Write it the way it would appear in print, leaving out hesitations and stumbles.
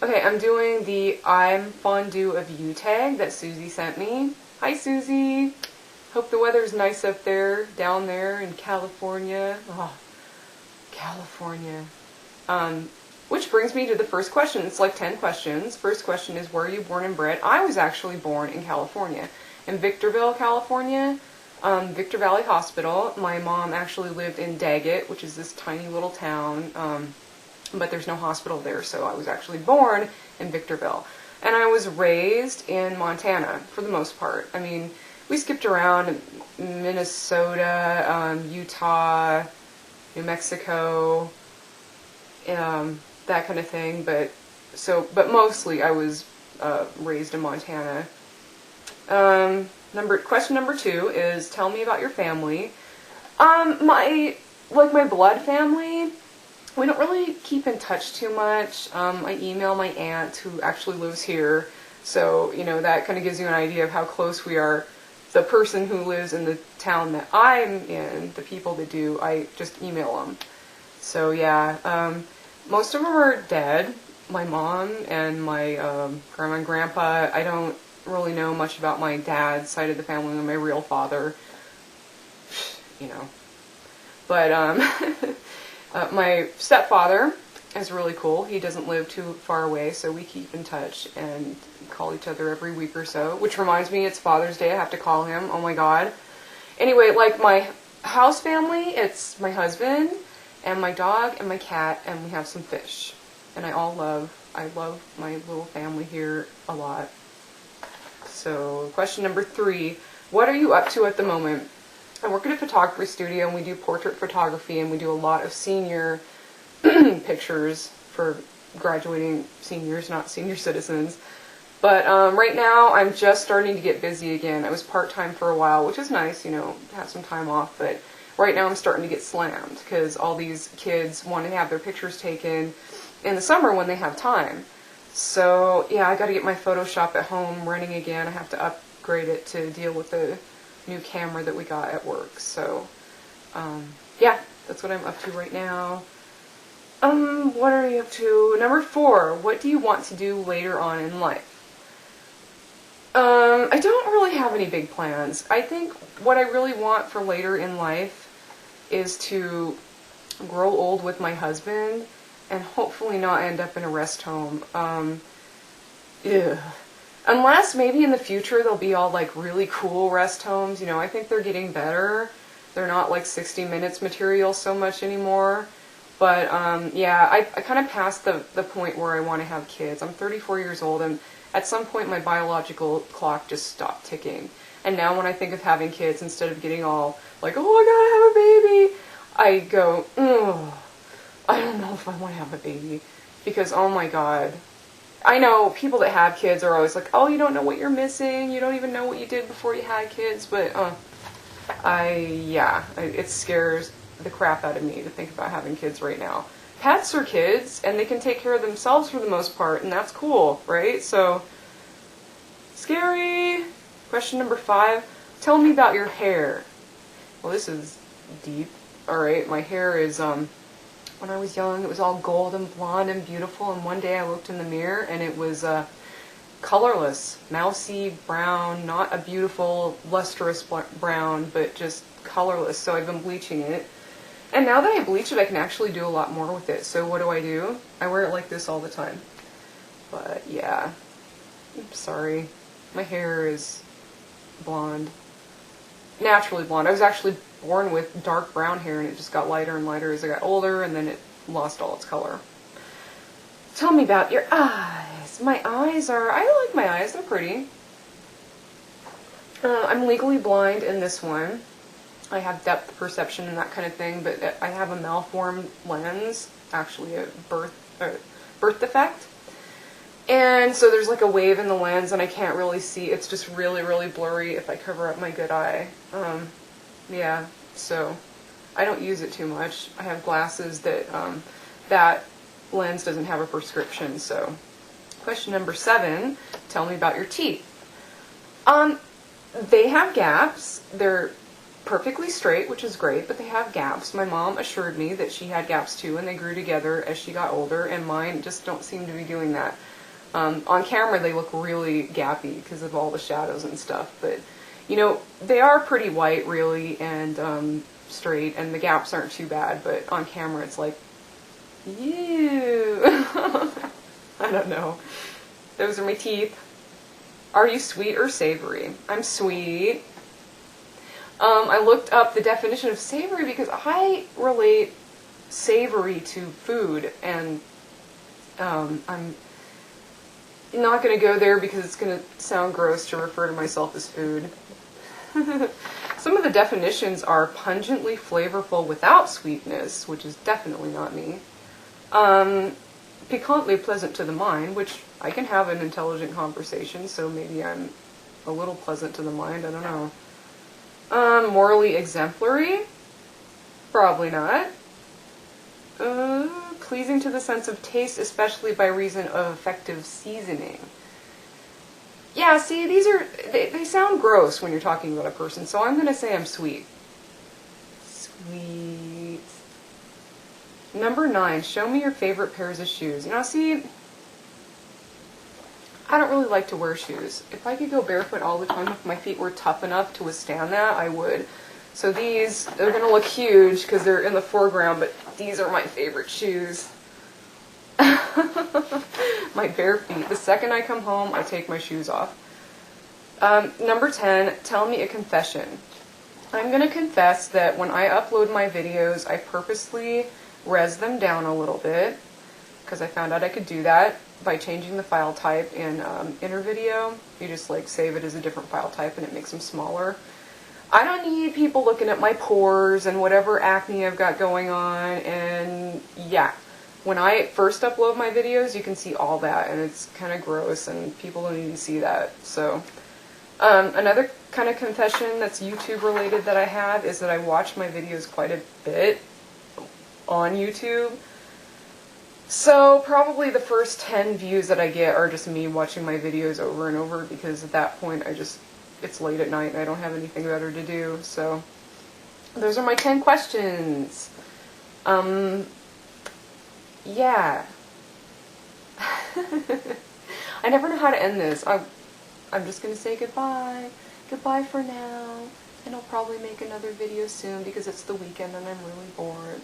Okay, I'm doing the I'm Fondue of You tag that Susie sent me. Hi, Susie. Hope the weather's nice up there, down there in California. Oh, California. Um, which brings me to the first question. It's like 10 questions. First question is, where are you born and bred? I was actually born in California, in Victorville, California, Victor Valley Hospital. My mom actually lived in Daggett, which is this tiny little town, but there's no hospital there, so I was actually born in Victorville. And I was raised in Montana, for the most part. I mean, we skipped around Minnesota, Utah, New Mexico, that kind of thing, but mostly I was raised in Montana. Question number 2 is, tell me about your family. My blood family, we don't really keep in touch too much. I email my aunt who actually lives here, so that kind of gives you an idea of how close we are. The person who lives in the town that I'm in, the people that do, I just email them. So yeah, most of them are dead. My mom and my grandma and grandpa. I don't really know much about my dad's side of the family and my real father. But my stepfather is really cool. He doesn't live too far away, so we keep in touch and call each other every week or so. Which reminds me, it's Father's Day. I have to call him. Oh my God. Anyway, like my house family, it's my husband and my dog and my cat, and we have some fish. And I love my little family here a lot. So, question number 3, what are you up to at the moment? I work at a photography studio, and we do portrait photography, and we do a lot of senior pictures for graduating seniors, not senior citizens. But right now, I'm just starting to get busy again. I was part-time for a while, which is nice, to have some time off, but right now I'm starting to get slammed because all these kids want to have their pictures taken in the summer when they have time. So yeah, I got to get my Photoshop at home running again. I have to upgrade it to deal with the new camera that we got at work. So yeah, that's what I'm up to right now. What are you up to? Number 4, what do you want to do later on in life? I don't really have any big plans. I think what I really want for later in life is to grow old with my husband and hopefully not end up in a rest home. Unless maybe in the future they'll be all like really cool rest homes. I think they're getting better. They're not like 60 Minutes material so much anymore. But yeah, I kind of passed the point where I want to have kids. I'm 34 years old, and at some point my biological clock just stopped ticking. And now when I think of having kids, instead of getting all like, oh, I gotta have a baby, I go, I don't know if I want to have a baby. Because, oh my God, I know people that have kids are always like, oh, you don't know what you're missing, you don't even know what you did before you had kids, but it scares the crap out of me to think about having kids right now. Pets are kids, and they can take care of themselves for the most part, and that's cool, right? So, scary. Question number 5, tell me about your hair. Well, this is deep. Alright, my hair is, when I was young, it was all gold and blonde and beautiful, and one day I looked in the mirror, and it was, colorless, mousy brown, not a beautiful, lustrous brown, but just colorless, so I've been bleaching it. And now that I bleach it, I can actually do a lot more with it. So what do? I wear it like this all the time. But yeah, I'm sorry. My hair is blonde. Naturally blonde. I was actually born with dark brown hair, and it just got lighter and lighter as I got older, and then it lost all its color. Tell me about your eyes. My eyes are, I like my eyes, they're pretty. I'm legally blind in this one. I have depth perception and that kind of thing, but I have a malformed lens, actually a birth defect. And so there's like a wave in the lens, and I can't really see. It's just really, really blurry if I cover up my good eye. Yeah, so I don't use it too much. I have glasses that that lens doesn't have a prescription. So, question number 7, tell me about your teeth. They have gaps. They're perfectly straight, which is great, but they have gaps. My mom assured me that she had gaps too, and they grew together as she got older, and mine just don't seem to be doing that. On camera, they look really gappy because of all the shadows and stuff, but, you know, they are pretty white, really, and straight, and the gaps aren't too bad, but on camera, it's like, ew. I don't know. Those are my teeth. Are you sweet or savory? I'm sweet. I looked up the definition of savory because I relate savory to food, and I'm not going to go there because it's going to sound gross to refer to myself as food. Some of the definitions are pungently flavorful without sweetness, which is definitely not me. Piquantly pleasant to the mind, which I can have an intelligent conversation, so maybe I'm a little pleasant to the mind, I don't know. Morally exemplary? Probably not. Pleasing to the sense of taste, especially by reason of effective seasoning. Yeah, see, they sound gross when you're talking about a person, so I'm going to say I'm sweet. Sweet. Number 9, show me your favorite pairs of shoes. Now, see, I don't really like to wear shoes. If I could go barefoot all the time, if my feet were tough enough to withstand that, I would. So these, they're going to look huge because they're in the foreground, but these are my favorite shoes. My bare feet. The second I come home, I take my shoes off. Number 10, tell me a confession. I'm going to confess that when I upload my videos, I purposely res them down a little bit because I found out I could do that by changing the file type in InterVideo. You just like save it as a different file type and it makes them smaller. I don't need people looking at my pores and whatever acne I've got going on, and yeah. When I first upload my videos, you can see all that, and it's kind of gross, and people don't need to see that. So, another kind of confession that's YouTube related that I have is that I watch my videos quite a bit on YouTube. So, probably the first 10 views that I get are just me watching my videos over and over, because at that point, it's late at night and I don't have anything better to do. So, those are my 10 questions. Yeah. I never know how to end this. I'm just going to say goodbye. Goodbye for now. And I'll probably make another video soon because it's the weekend and I'm really bored.